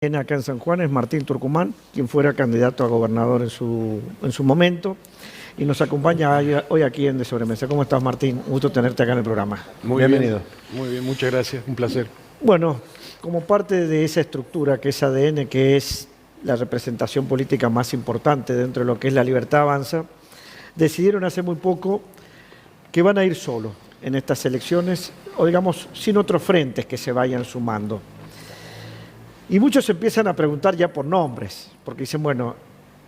Acá en San Juan es Martín Tucumán, quien fuera candidato a gobernador en su momento, y nos acompaña hoy aquí en De Sobremesa. ¿Cómo estás, Martín? Un gusto tenerte acá en el programa. Bienvenido. Muy bien, muchas gracias, un placer. Bueno, como parte de esa estructura que es ADN, que es la representación política más importante dentro de lo que es La Libertad Avanza, decidieron hace muy poco que van a ir solos en estas elecciones, o digamos, sin otros frentes que se vayan sumando. Y muchos se empiezan a preguntar ya por nombres, porque dicen, bueno,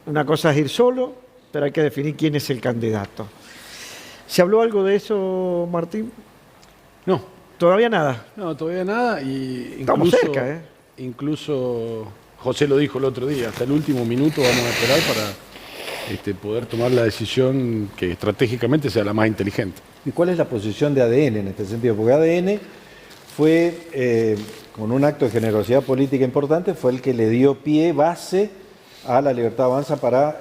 una cosa es ir solo, pero hay que definir quién es el candidato. ¿Se habló algo de eso, Martín? No. ¿Todavía nada? No, todavía nada. Y estamos cerca, ¿eh? Incluso José lo dijo el otro día, hasta el último minuto vamos a esperar para poder tomar la decisión que estratégicamente sea la más inteligente. ¿Y cuál es la posición de ADN en este sentido? Porque ADN fue, con un acto de generosidad política importante, fue el que le dio base a La Libertad Avanza para,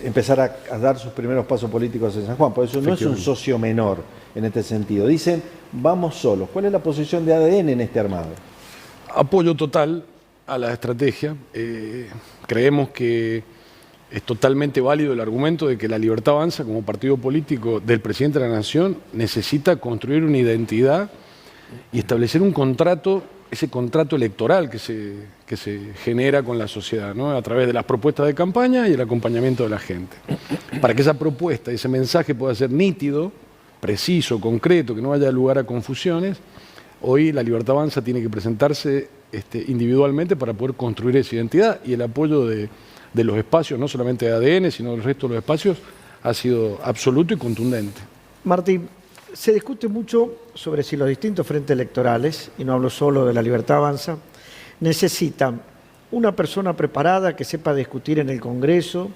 empezar a dar sus primeros pasos políticos en San Juan. Por eso no es un socio menor en este sentido. Dicen, vamos solos. ¿Cuál es la posición de ADN en este armado? Apoyo total a la estrategia. Creemos que es totalmente válido el argumento de que La Libertad Avanza, como partido político del presidente de la Nación, necesita construir una identidad y establecer un contrato, ese contrato electoral que se genera con la sociedad, ¿no? A través de las propuestas de campaña y el acompañamiento de la gente. Para que esa propuesta, ese mensaje pueda ser nítido, preciso, concreto, que no haya lugar a confusiones, hoy La Libertad Avanza tiene que presentarse individualmente para poder construir esa identidad, y el apoyo de los espacios, no solamente de ADN, sino del resto de los espacios, ha sido absoluto y contundente. Martín, se discute mucho sobre si los distintos frentes electorales, y no hablo solo de La Libertad Avanza, necesitan una persona preparada que sepa discutir en el Congreso,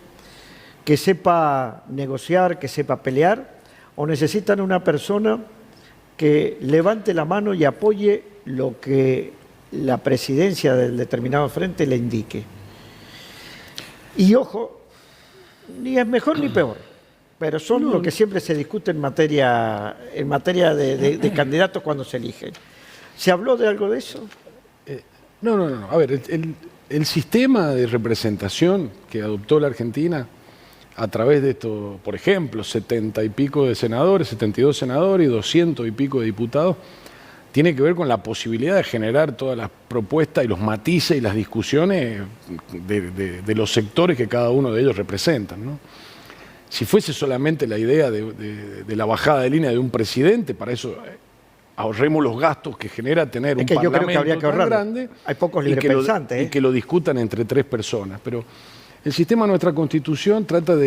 que sepa negociar, que sepa pelear, o necesitan una persona que levante la mano y apoye lo que la presidencia del determinado frente le indique. Y ojo, ni es mejor ni peor, pero son lo que siempre se discute en materia de candidatos cuando se eligen. ¿Se habló de algo de eso? No. A ver, el sistema de representación que adoptó la Argentina a través de esto, por ejemplo, 70 y pico de senadores, 72 senadores y 200 y pico de diputados, tiene que ver con la posibilidad de generar todas las propuestas y los matices y las discusiones de los sectores que cada uno de ellos representan, ¿no? Si fuese solamente la idea de la bajada de línea de un presidente, para eso ahorremos los gastos que genera tener un parlamento yo creo que habría que ahorrar. Grande. Hay pocos librepensantes. Y que lo discutan entre 3 personas. Pero el sistema de nuestra Constitución trata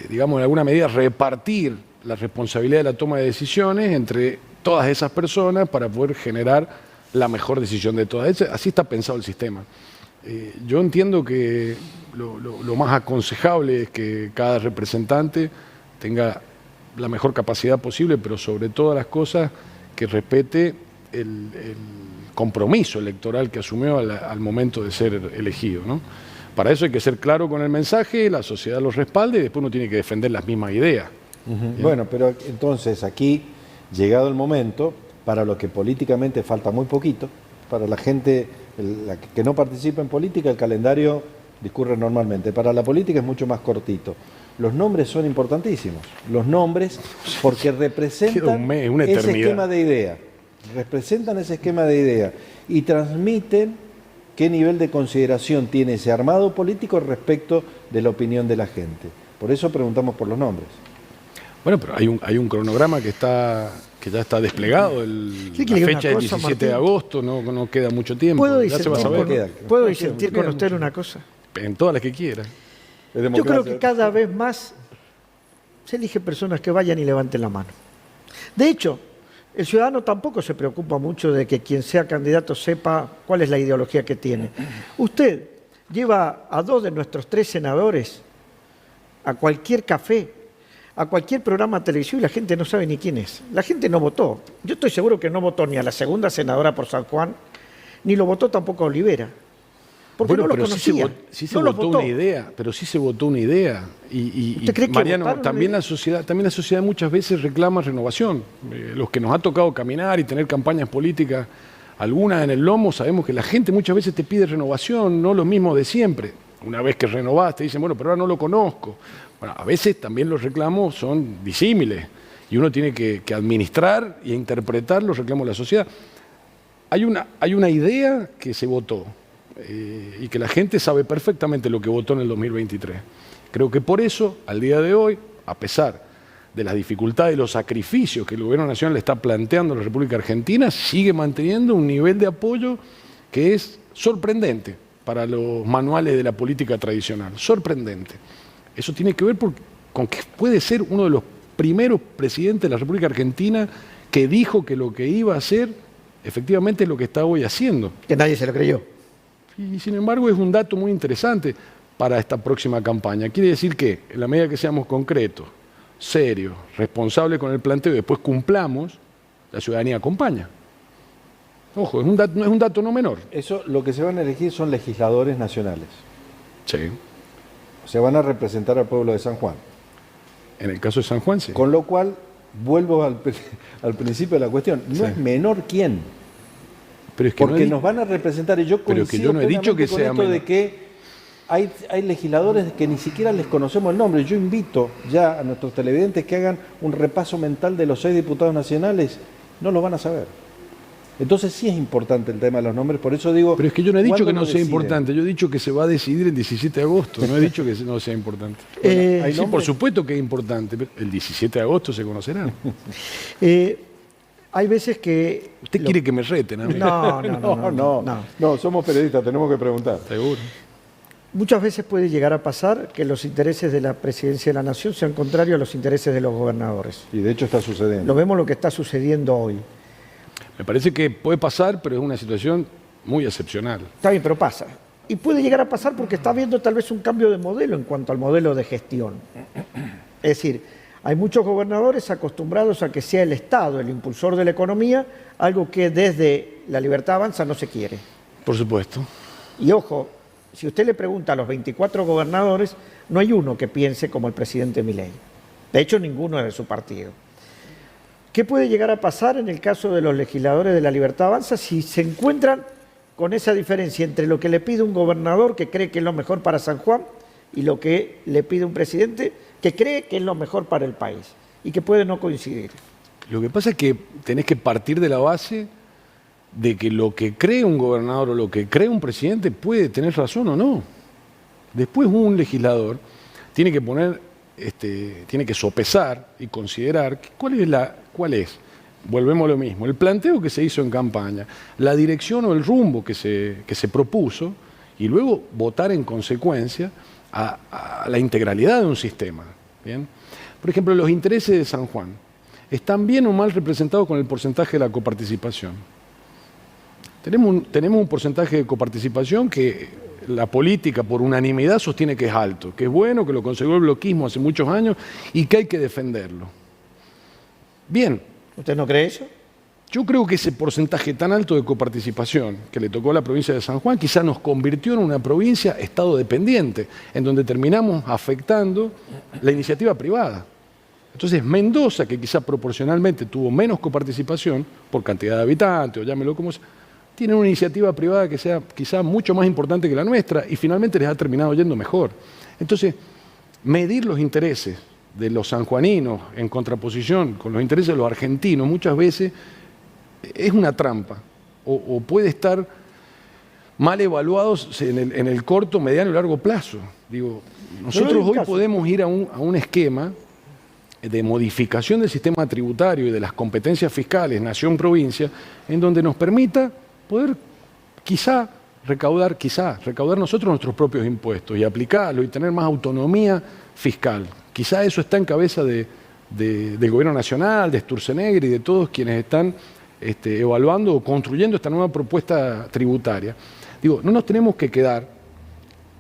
digamos, en alguna medida repartir la responsabilidad de la toma de decisiones entre todas esas personas para poder generar la mejor decisión de todas. Así está pensado el sistema. Yo entiendo que lo más aconsejable es que cada representante tenga la mejor capacidad posible, pero sobre todas las cosas que respete el compromiso electoral que asumió al momento de ser elegido, ¿no? Para eso hay que ser claro con el mensaje, la sociedad lo respalde y después uno tiene que defender las mismas ideas. Bueno, pero entonces aquí, llegado el momento, para lo que políticamente falta muy poquito, para la gente que no participa en política, el calendario discurre normalmente. Para la política es mucho más cortito. Los nombres son importantísimos. Los nombres, porque representan ese esquema de idea. Representan ese esquema de idea y transmiten qué nivel de consideración tiene ese armado político respecto de la opinión de la gente. Por eso preguntamos por los nombres. Bueno, pero hay un cronograma que ya está desplegado, la fecha es 17 Martín, de agosto, no queda mucho tiempo. ¿Puedo disentir con usted una cosa? En todas las que quiera. Yo creo que cada vez más se eligen personas que vayan y levanten la mano. De hecho, el ciudadano tampoco se preocupa mucho de que quien sea candidato sepa cuál es la ideología que tiene. Usted lleva a 2 de nuestros 3 senadores a cualquier café, a cualquier programa de televisión, y la gente no sabe ni quién es. La gente no votó. Yo estoy seguro que no votó ni a la segunda senadora por San Juan, ni lo votó tampoco a Olivera. Porque no lo conocía. Sí se votó una idea, pero sí se votó una idea. Y Mariano, también la sociedad muchas veces reclama renovación. Los que nos ha tocado caminar y tener campañas políticas algunas en el lomo, sabemos que la gente muchas veces te pide renovación, no lo mismo de siempre. Una vez que renovás te dicen, bueno, pero ahora no lo conozco. Bueno, a veces también los reclamos son disímiles y uno tiene que administrar y interpretar los reclamos de la sociedad. Hay una idea que se votó y que la gente sabe perfectamente lo que votó en el 2023. Creo que por eso, al día de hoy, a pesar de las dificultades y los sacrificios que el gobierno nacional le está planteando a la República Argentina, sigue manteniendo un nivel de apoyo que es sorprendente para los manuales de la política tradicional. Sorprendente. Eso tiene que ver con que puede ser uno de los primeros presidentes de la República Argentina que dijo que lo que iba a hacer efectivamente es lo que está hoy haciendo. Que nadie se lo creyó. Y sin embargo es un dato muy interesante para esta próxima campaña. Quiere decir que en la medida que seamos concretos, serios, responsables con el planteo y después cumplamos, la ciudadanía acompaña. Ojo, es un dato no menor. Eso, lo que se van a elegir son legisladores nacionales. Sí. O sea, van a representar al pueblo de San Juan. En el caso de San Juan, sí. Con lo cual, vuelvo al principio de la cuestión, no Sí. es menor quién. Pero es que Porque no nos van a representar, y yo Pero coincido que yo no he dicho que plenamente con sea esto menor. de que hay legisladores que ni siquiera les conocemos el nombre. Yo invito ya a nuestros televidentes que hagan un repaso mental de los 6 diputados nacionales, no lo van a saber. Entonces sí es importante el tema de los nombres, por eso digo... Pero es que yo no he dicho ¿cuándo que no lo sea deciden? importante, yo he dicho que se va a decidir el 17 de agosto, no he dicho que no sea importante. ¿hay Sí, nombres? por supuesto que es importante, pero el 17 de agosto se conocerá. Hay veces que... Usted quiere que me reten, ¿no? No, somos periodistas, tenemos que preguntar. Seguro. Muchas veces puede llegar a pasar que los intereses de la presidencia de la nación sean contrarios a los intereses de los gobernadores. Y de hecho está sucediendo. Lo vemos lo que está sucediendo hoy. Me parece que puede pasar, pero es una situación muy excepcional. Está bien, pero pasa. Y puede llegar a pasar porque está habiendo tal vez un cambio de modelo en cuanto al modelo de gestión. Es decir, hay muchos gobernadores acostumbrados a que sea el Estado el impulsor de la economía, algo que desde La Libertad Avanza no se quiere. Por supuesto. Y ojo, si usted le pregunta a los 24 gobernadores, no hay uno que piense como el presidente Milei. De hecho, ninguno es de su partido. ¿Qué puede llegar a pasar en el caso de los legisladores de La Libertad Avanza si se encuentran con esa diferencia entre lo que le pide un gobernador que cree que es lo mejor para San Juan y lo que le pide un presidente que cree que es lo mejor para el país y que puede no coincidir? Lo que pasa es que tenés que partir de la base de que lo que cree un gobernador o lo que cree un presidente puede tener razón o no. Después un legislador tiene que tiene que sopesar y considerar cuál es. Volvemos a lo mismo, el planteo que se hizo en campaña, la dirección o el rumbo que se propuso y luego votar en consecuencia a la integralidad de un sistema. ¿Bien? Por ejemplo, los intereses de San Juan están bien o mal representados con el porcentaje de la coparticipación. Tenemos un porcentaje de coparticipación que la política por unanimidad sostiene que es alto, que es bueno, que lo consiguió el bloquismo hace muchos años y que hay que defenderlo. Bien. ¿Usted no cree eso? Yo creo que ese porcentaje tan alto de coparticipación que le tocó a la provincia de San Juan quizás nos convirtió en una provincia estado dependiente, en donde terminamos afectando la iniciativa privada. Entonces Mendoza, que quizás proporcionalmente tuvo menos coparticipación por cantidad de habitantes, o llámelo como sea, tiene una iniciativa privada que sea quizás mucho más importante que la nuestra y finalmente les ha terminado yendo mejor. Entonces, medir los intereses de los sanjuaninos en contraposición con los intereses de los argentinos muchas veces es una trampa o puede estar mal evaluados en el corto, mediano y largo plazo. Digo, nosotros hoy podemos ir a un esquema de modificación del sistema tributario y de las competencias fiscales nación-provincia en donde nos permita poder quizá recaudar nosotros nuestros propios impuestos y aplicarlos y tener más autonomía fiscal. Quizá eso está en cabeza del Gobierno Nacional, de Sturzenegger y de todos quienes están evaluando o construyendo esta nueva propuesta tributaria. Digo, no nos tenemos que quedar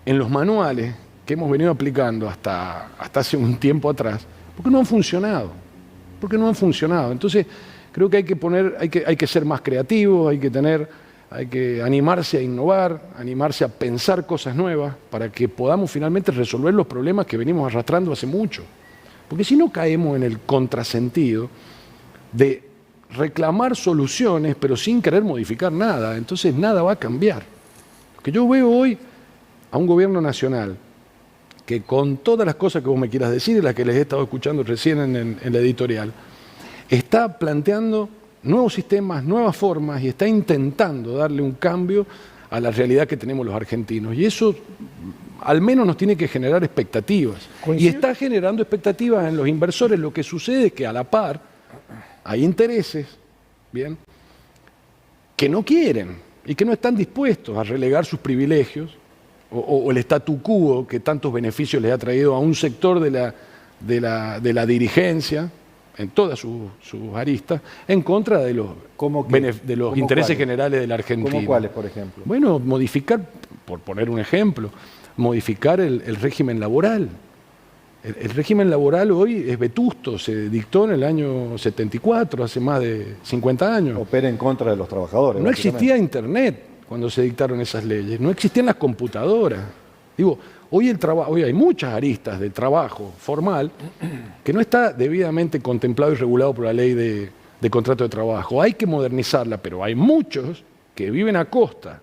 en los manuales que hemos venido aplicando hasta hace un tiempo atrás, porque no han funcionado. Entonces, creo que hay que ser más creativos, hay que animarse a innovar, animarse a pensar cosas nuevas para que podamos finalmente resolver los problemas que venimos arrastrando hace mucho. Porque si no caemos en el contrasentido de reclamar soluciones, pero sin querer modificar nada. Entonces nada va a cambiar. Porque yo veo hoy a un gobierno nacional que, con todas las cosas que vos me quieras decir y las que les he estado escuchando recién en la editorial, está planteando nuevos sistemas, nuevas formas y está intentando darle un cambio a la realidad que tenemos los argentinos. Y eso al menos nos tiene que generar expectativas. ¿Coincido? Y está generando expectativas en los inversores. Lo que sucede es que a la par hay intereses, ¿bien?, que no quieren y que no están dispuestos a relegar sus privilegios o el statu quo que tantos beneficios les ha traído a un sector de la dirigencia en todas sus aristas, en contra de los intereses cuáles? generales de la Argentina. ¿Cómo cuáles, por ejemplo? Bueno, modificar, por poner un ejemplo, modificar el régimen laboral. El régimen laboral hoy es vetusto, se dictó en el año 74, hace más de 50 años. Opera en contra de los trabajadores. No básicamente. existía Internet cuando se dictaron esas leyes, no existían las computadoras. Digo, hoy hay muchas aristas del trabajo formal que no está debidamente contemplado y regulado por la ley de contrato de trabajo. Hay que modernizarla, pero hay muchos que viven a costa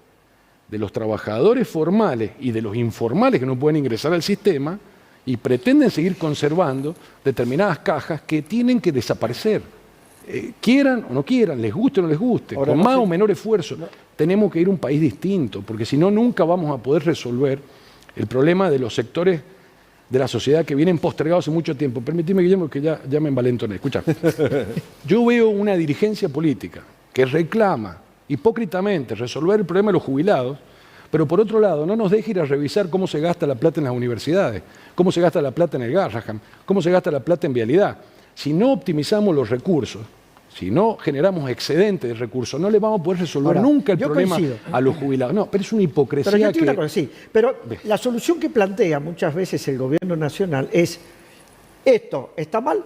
de los trabajadores formales y de los informales que no pueden ingresar al sistema y pretenden seguir conservando determinadas cajas que tienen que desaparecer. Quieran o no quieran, les guste o no les guste, Ahora, con no más sé- o menor esfuerzo. Tenemos que ir a un país distinto, porque si no, nunca vamos a poder resolver el problema de los sectores de la sociedad que vienen postergados hace mucho tiempo. Permitime, Guillermo, que ya me envalentoné. Escucha, yo veo una dirigencia política que reclama hipócritamente resolver el problema de los jubilados, pero por otro lado no nos deja ir a revisar cómo se gasta la plata en las universidades, cómo se gasta la plata en el Garrahan, cómo se gasta la plata en vialidad. Si no optimizamos los recursos, si no generamos excedente de recursos, no le vamos a poder resolver Ahora, nunca el yo problema coincido. a los jubilados. No, pero es una hipocresía Pero yo te digo que... una cosa, sí. Pero la solución que plantea muchas veces el gobierno nacional es: esto está mal,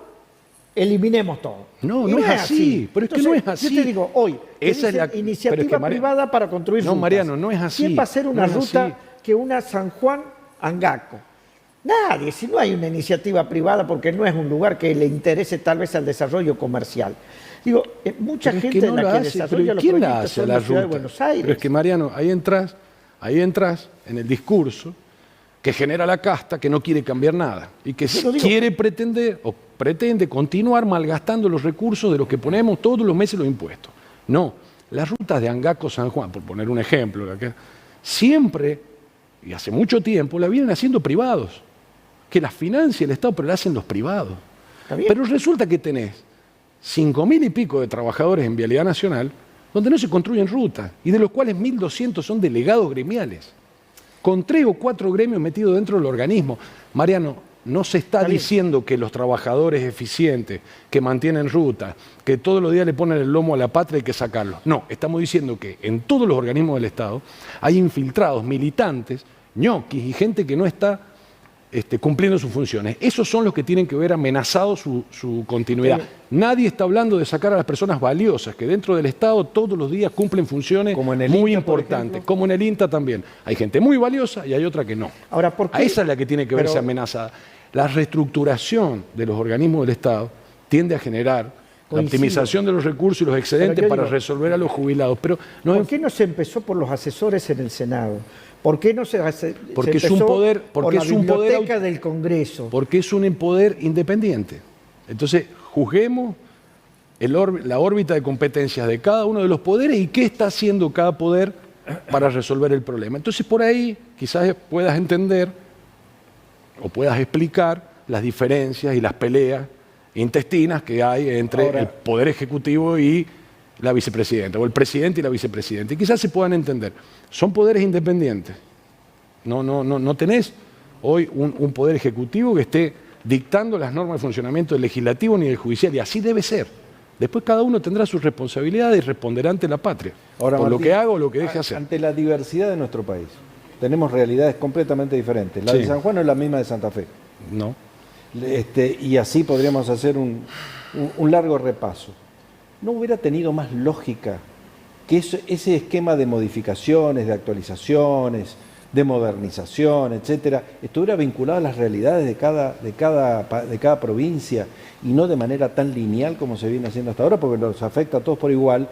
eliminemos todo. No, Y no es así, pero es que no es así. Yo te digo, hoy, Esa es la- iniciativa pero es que, Mariano, privada para construir no, rutas. Mariano, no es así. ¿Quién va a hacer una No es ruta así. que una San Juan-Angaco? Nadie, si no hay una iniciativa privada, porque no es un lugar que le interese tal vez al desarrollo comercial. Digo, mucha Pero es gente que de no la la que hace, desarrolla pero los ¿quién la proyectos hace a son la la ciudad de ruta? Buenos Aires. Pero es que, Mariano, ahí entras en el discurso que genera la casta que no quiere cambiar nada y que Yo lo digo. quiere pretende continuar malgastando los recursos de los que ponemos todos los meses los impuestos. No, las rutas de Angaco-San Juan, por poner un ejemplo, siempre y hace mucho tiempo la vienen haciendo privados, que las financia el Estado, pero la hacen los privados. Está bien. Pero resulta que tenés 5.000 y pico de trabajadores en Vialidad Nacional donde no se construyen rutas y de los cuales 1.200 son delegados gremiales, con 3 o 4 gremios metidos dentro del organismo. Mariano, no se está Está bien. diciendo que los trabajadores eficientes, que mantienen rutas, que todos los días le ponen el lomo a la patria, hay que sacarlos. No, estamos diciendo que en todos los organismos del Estado hay infiltrados, militantes, ñoquis y gente que no está cumpliendo sus funciones. Esos son los que tienen que ver amenazado su continuidad. Nadie está hablando de sacar a las personas valiosas, que dentro del Estado todos los días cumplen funciones Como en el muy INTA, por importantes, ejemplo. como en el INTA también. Hay gente muy valiosa y hay otra que no. Ahora, ¿por qué? A esa es la que tiene que verse Pero- amenazada. La reestructuración de los organismos del Estado tiende a generar la Coincido. optimización de los recursos y los excedentes yo para digo, resolver a los jubilados. Pero no ¿Por qué no se empezó por los asesores en el Senado? ¿Por qué no se Porque se es un empezó poder- por porque la es un poder biblioteca del Congreso? porque es un poder independiente. Entonces, juzguemos la órbita de competencias de cada uno de los poderes y qué está haciendo cada poder para resolver el problema. Entonces, por ahí quizás puedas entender o puedas explicar las diferencias y las peleas intestinas que hay entre Ahora- el Poder Ejecutivo y la vicepresidenta, o el presidente y la vicepresidenta. Y quizás se puedan entender. Son poderes independientes. No tenés hoy un poder ejecutivo que esté dictando las normas de funcionamiento del legislativo ni del judicial, y así debe ser. Después cada uno tendrá sus responsabilidades y responderá ante la patria, Ahora, por lo Martín, que haga o lo que deje hacer. Ante la diversidad de nuestro país, tenemos realidades completamente diferentes. La Sí. de San Juan no es la misma de Santa Fe. ¿No? Y así podríamos hacer un largo repaso. ¿No hubiera tenido más lógica que ese esquema de modificaciones, de actualizaciones, de modernización, etcétera, estuviera vinculado a las realidades de cada provincia y no de manera tan lineal como se viene haciendo hasta ahora, porque nos afecta a todos por igual,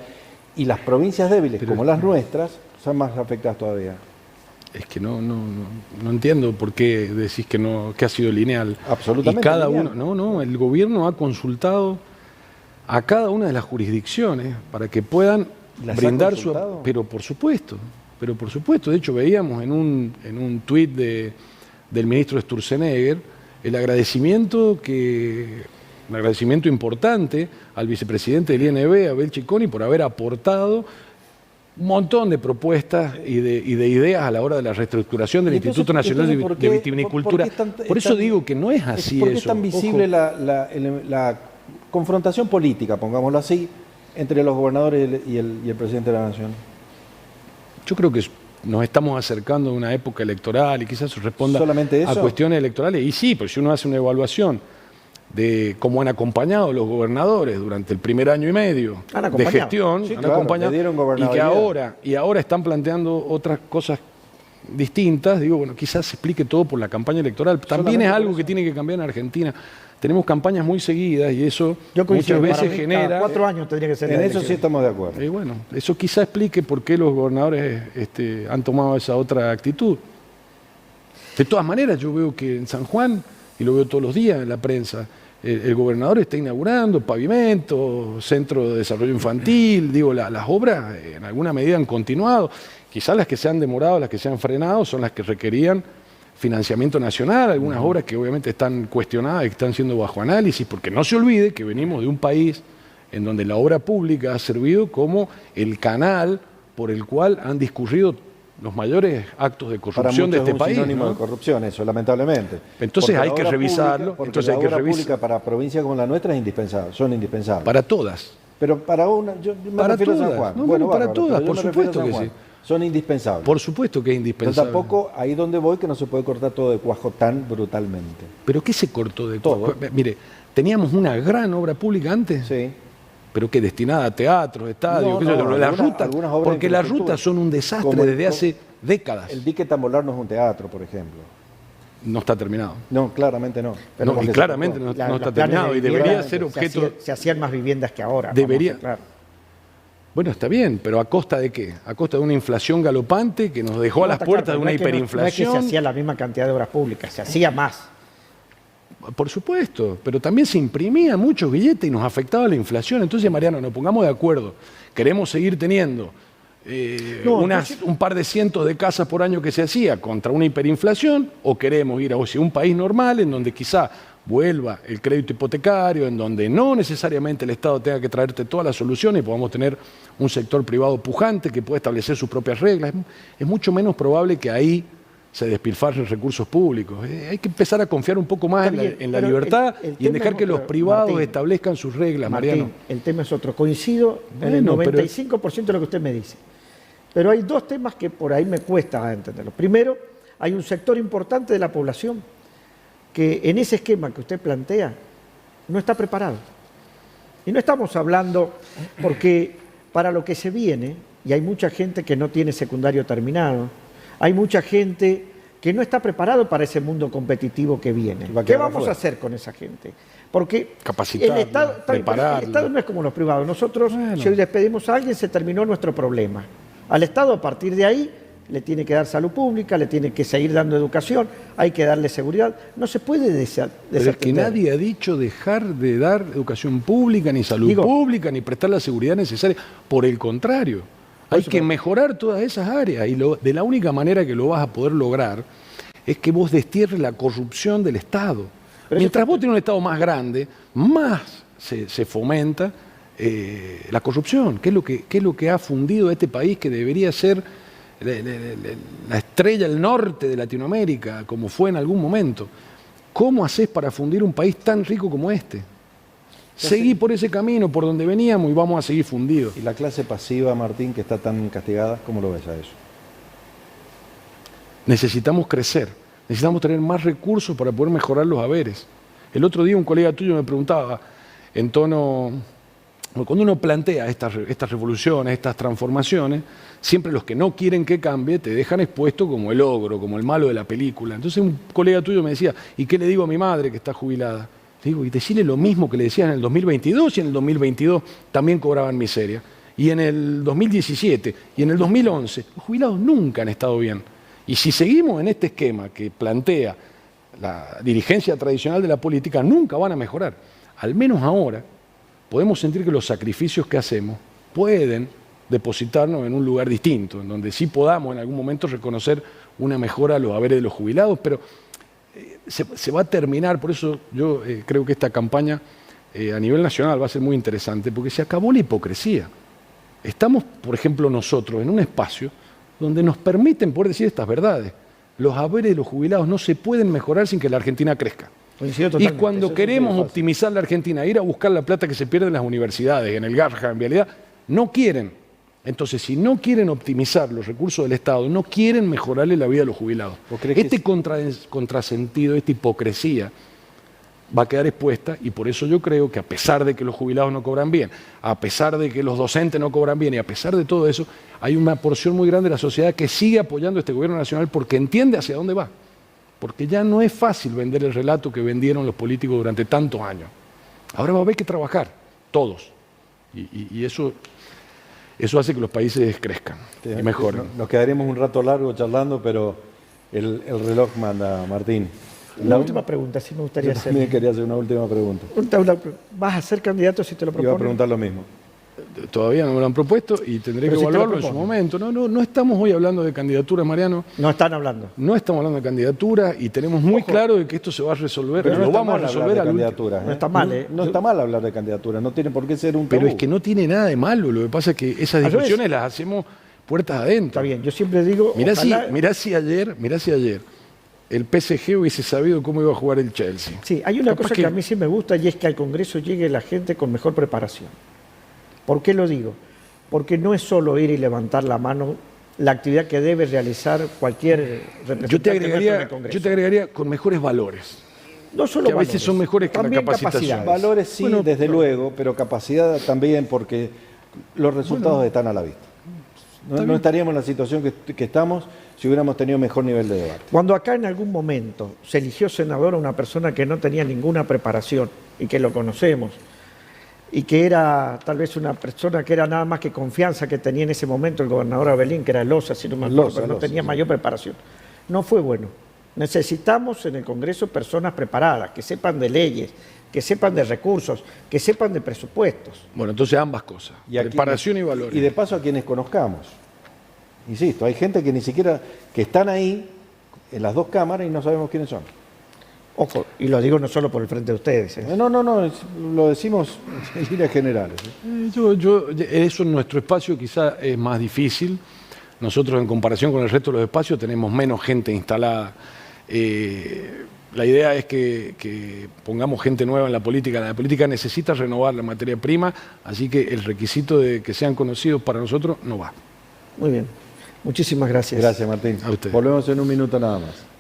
y las provincias débiles, como las nuestras, son más afectadas todavía. Es que no entiendo por qué decís que ha sido lineal. Absolutamente y cada lineal. el gobierno ha consultado a cada una de las jurisdicciones para que puedan brindar su... Pero por supuesto. De hecho, veíamos en un tuit del ministro Sturzenegger el agradecimiento importante al vicepresidente del INB, Abel Chiconi, por haber aportado un montón de propuestas y de ideas a la hora de la reestructuración del Instituto Nacional de Vitivinicultura. Por eso digo que no es así. ¿Por qué es tan visible la confrontación política, pongámoslo así, entre los gobernadores y el presidente de la Nación? Yo creo que nos estamos acercando a una época electoral y quizás eso responda a cuestiones electorales. Y sí, pero si uno hace una evaluación de cómo han acompañado los gobernadores durante el primer año y medio de gestión, sí, claro, y ahora están planteando otras cosas distintas, digo, bueno, quizás se explique todo por la campaña electoral. También es algo que tiene que cambiar en Argentina. Tenemos campañas muy seguidas y eso muchas veces genera... Cada 4 años tendría que ser. En eso sí estamos de acuerdo. Y bueno, eso quizá explique por qué los gobernadores han tomado esa otra actitud. De todas maneras, yo veo que en San Juan, y lo veo todos los días en la prensa, el gobernador está inaugurando pavimento, centro de desarrollo infantil, digo, las obras en alguna medida han continuado. Quizás las que se han demorado, las que se han frenado, son las que requerían financiamiento nacional, algunas obras que obviamente están cuestionadas y que están siendo bajo análisis, porque no se olvide que venimos de un país en donde la obra pública ha servido como el canal por el cual han discurrido los mayores actos de corrupción de este país. Es un sinónimo de corrupción eso, lamentablemente. Entonces hay que revisarlo. Porque la obra pública para provincias como la nuestra es indispensable, son indispensables. Para todas. Pero para una, yo me refiero a San Juan. No, bueno, para todas, por supuesto que sí. Son indispensables. Por supuesto que es indispensable. Pero tampoco ahí donde voy que no se puede cortar todo de cuajo tan brutalmente. ¿Pero qué se cortó de cuajo? Mire, teníamos una gran obra pública antes. Sí. Pero que destinada a teatros, estadios, las rutas, porque las rutas son un desastre desde hace décadas. El dique Tambolar no es un teatro, por ejemplo. No está terminado. No, claramente no. Pero no, y claramente no está terminado y debería ser objeto... Se hacían más viviendas que ahora. Debería... Bueno, está bien, pero ¿a costa de qué? ¿A costa de una inflación galopante que nos dejó a las puertas de una hiperinflación? No es que se hacía la misma cantidad de obras públicas, se hacía más. Por supuesto, pero también se imprimía muchos billetes y nos afectaba la inflación. Entonces, Mariano, nos pongamos de acuerdo. Queremos seguir teniendo un par de cientos de casas por año que se hacía contra una hiperinflación, o queremos ir a un país normal en donde quizá vuelva el crédito hipotecario, en donde no necesariamente el Estado tenga que traerte todas las soluciones y podamos tener un sector privado pujante que pueda establecer sus propias reglas. Es mucho menos probable que ahí se despilfarren recursos públicos. Hay que empezar a confiar un poco más en la libertad y en dejar que los privados establezcan sus reglas, Mariano. El tema es otro. Coincido en el 95% de lo que usted me dice. Pero hay dos temas que por ahí me cuesta entenderlo. Primero, hay un sector importante de la población que en ese esquema que usted plantea no está preparado. Y no estamos hablando porque para lo que se viene, y hay mucha gente que no tiene secundario terminado, hay mucha gente que no está preparado para ese mundo competitivo que viene. ¿Qué vamos a hacer con esa gente? Porque el Estado no es como los privados. Nosotros, si hoy despedimos a alguien, se terminó nuestro problema. Al Estado, a partir de ahí, le tiene que dar salud pública, le tiene que seguir dando educación, hay que darle seguridad. No se puede desatender. Pero es que nadie ha dicho dejar de dar educación pública, ni salud pública, ni prestar la seguridad necesaria. Por el contrario, hay que mejorar todas esas áreas. Y de la única manera que lo vas a poder lograr es que vos destierres la corrupción del Estado. Mientras vos tenés un Estado más grande, más se fomenta la corrupción, que es lo que ha fundido a este país, que debería ser la estrella del norte de Latinoamérica, como fue en algún momento. ¿Cómo haces para fundir un país tan rico como este? Seguí por ese camino, por donde veníamos, y vamos a seguir fundidos. ¿Y la clase pasiva, Martín, que está tan castigada, cómo lo ves a eso? Necesitamos crecer, necesitamos tener más recursos para poder mejorar los haberes. El otro día un colega tuyo me preguntaba, en tono Cuando uno plantea estas revoluciones, estas transformaciones, siempre los que no quieren que cambie te dejan expuesto como el ogro, como el malo de la película. Entonces un colega tuyo me decía, ¿y qué le digo a mi madre que está jubilada? Le digo, y decirle lo mismo que le decías en el 2022, y en el 2022 también cobraban miseria. Y en el 2017 y en el 2011, los jubilados nunca han estado bien. Y si seguimos en este esquema que plantea la dirigencia tradicional de la política, nunca van a mejorar. Al menos ahora podemos sentir que los sacrificios que hacemos pueden depositarnos en un lugar distinto, en donde sí podamos en algún momento reconocer una mejora a los haberes de los jubilados, pero se va a terminar. Por eso yo creo que esta campaña a nivel nacional va a ser muy interesante, porque se acabó la hipocresía. Estamos, por ejemplo, nosotros en un espacio donde nos permiten poder decir estas verdades. Los haberes de los jubilados no se pueden mejorar sin que la Argentina crezca. Y cuando queremos optimizar la Argentina, ir a buscar la plata que se pierde en las universidades, en el Garja, en realidad, no quieren. Entonces, si no quieren optimizar los recursos del Estado, no quieren mejorarle la vida a los jubilados. Este contrasentido, esta hipocresía, va a quedar expuesta, y por eso yo creo que a pesar de que los jubilados no cobran bien, a pesar de que los docentes no cobran bien, y a pesar de todo eso, hay una porción muy grande de la sociedad que sigue apoyando a este gobierno nacional porque entiende hacia dónde va. Porque ya no es fácil vender el relato que vendieron los políticos durante tantos años. Ahora va a haber que trabajar, todos. Y eso hace que los países crezcan y mejoren. Nos quedaremos un rato largo charlando, pero el reloj manda, Martín. La última pregunta, sí me gustaría hacer. Yo también quería hacer una última pregunta. ¿Vas a ser candidato si te lo proponen? Iba a preguntar lo mismo. Todavía no me lo han propuesto y tendré que evaluarlo en su momento. No estamos hoy hablando de candidaturas, Mariano. No están hablando. No estamos hablando de candidaturas y tenemos muy claro de que esto se va a resolver. Pero lo vamos a resolver al último. No está mal, ¿eh? No está mal hablar de candidaturas, no tiene por qué ser un tabú. Pero es que no tiene nada de malo. Lo que pasa es que esas discusiones las hacemos puertas adentro. Está bien, yo siempre digo... Mirá si ayer el PSG hubiese sabido cómo iba a jugar el Chelsea. Sí, hay una cosa que a mí sí me gusta, y es que al Congreso llegue la gente con mejor preparación. ¿Por qué lo digo? Porque no es solo ir y levantar la mano la actividad que debe realizar cualquier representante en el Congreso. Yo te agregaría con mejores valores. No solo que a veces son mejores que la capacitación. Valores sí, bueno, desde luego, pero capacidad también, porque los resultados están a la vista. No estaríamos en la situación que estamos si hubiéramos tenido mejor nivel de debate. Cuando acá en algún momento se eligió senador a una persona que no tenía ninguna preparación y que lo conocemos, y que era tal vez una persona que era nada más que confianza que tenía en ese momento el gobernador Abelín, que era Loza, si no me acuerdo, pero no tenía mayor preparación. No fue bueno. Necesitamos en el Congreso personas preparadas, que sepan de leyes, que sepan de recursos, que sepan de presupuestos. Bueno, entonces ambas cosas, preparación y valores. Y de paso a quienes conozcamos. Insisto, hay gente que ni siquiera, que están ahí en las dos cámaras y no sabemos quiénes son. Ojo, y lo digo no solo por el frente de ustedes. No, lo decimos en líneas generales. Eso en nuestro espacio quizá es más difícil. Nosotros en comparación con el resto de los espacios tenemos menos gente instalada. La idea es que pongamos gente nueva en la política. La política necesita renovar la materia prima, así que el requisito de que sean conocidos para nosotros no va. Muy bien. Muchísimas gracias. Gracias, Martín. A usted. Volvemos en un minuto nada más.